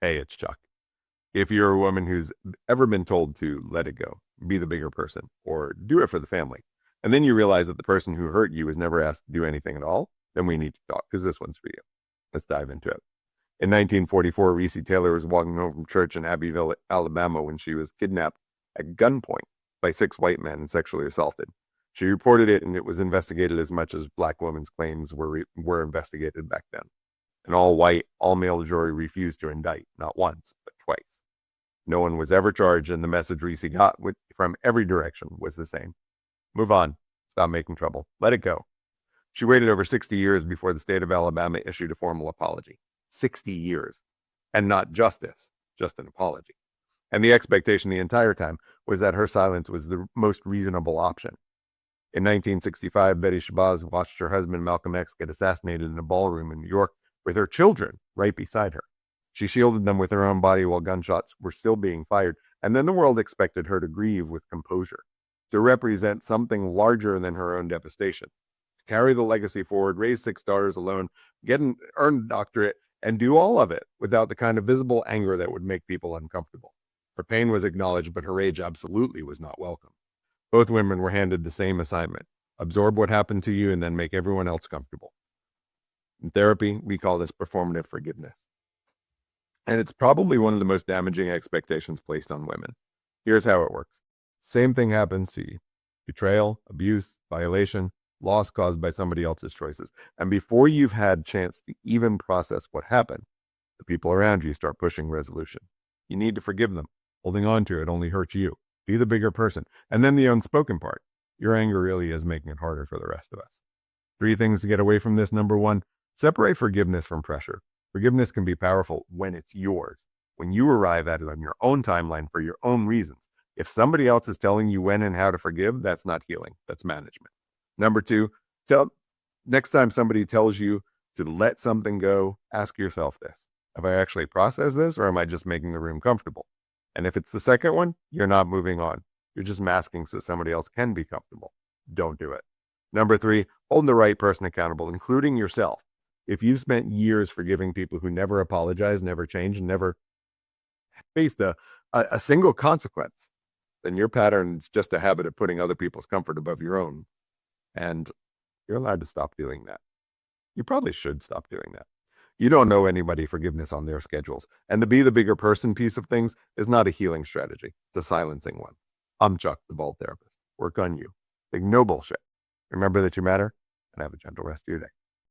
Hey, it's Chuck. If you're a woman who's ever been told to let it go, be the bigger person, or do it for the family, and then you realize that the person who hurt you was never asked to do anything at all, then we need to talk because this one's for you. Let's dive into it. In 1944, Recy Taylor was walking home from church in Abbeville, Alabama, when she was kidnapped at gunpoint by 6 white men and sexually assaulted. She reported it, and it was investigated as much as black women's claims were investigated back then. An all-white, all-male jury refused to indict, not once, but twice. No one was ever charged, and the message Recy got from every direction was the same. Move on. Stop making trouble. Let it go. She waited over 60 years before the state of Alabama issued a formal apology. 60 years. And not justice, just an apology. And the expectation the entire time was that her silence was the most reasonable option. In 1965, Betty Shabazz watched her husband Malcolm X get assassinated in a ballroom in New York with her children right beside her. She shielded them with her own body while gunshots were still being fired, and then the world expected her to grieve with composure, to represent something larger than her own devastation, to carry the legacy forward, raise 6 daughters alone, earn a doctorate, and do all of it without the kind of visible anger that would make people uncomfortable. Her pain was acknowledged, but her rage absolutely was not welcome. Both women were handed the same assignment: absorb what happened to you and then make everyone else comfortable. In therapy, we call this performative forgiveness. And it's probably one of the most damaging expectations placed on women. Here's how it works. Same thing happens to you. Betrayal, abuse, violation, loss caused by somebody else's choices. And before you've had a chance to even process what happened, the people around you start pushing resolution. You need to forgive them. Holding on to it only hurts you. Be the bigger person. And then the unspoken part. Your anger really is making it harder for the rest of us. 3 things to get away from this. Number 1, separate forgiveness from pressure. Forgiveness can be powerful when it's yours, when you arrive at it on your own timeline for your own reasons. If somebody else is telling you when and how to forgive, that's not healing, that's management. Number 2, next time somebody tells you to let something go, ask yourself this: have I actually processed this, or am I just making the room comfortable? And if it's the second one, you're not moving on. You're just masking so somebody else can be comfortable. Don't do it. Number 3, hold the right person accountable, including yourself. If you've spent years forgiving people who never apologize, never change, and never faced a single consequence, then your pattern is just a habit of putting other people's comfort above your own. And you're allowed to stop doing that. You probably should stop doing that. You don't owe anybody forgiveness on their schedules. And the be the bigger person piece of things is not a healing strategy. It's a silencing one. I'm Chuck, the bald therapist. Work on you. Big no bullshit. Remember that you matter, and have a gentle rest of your day.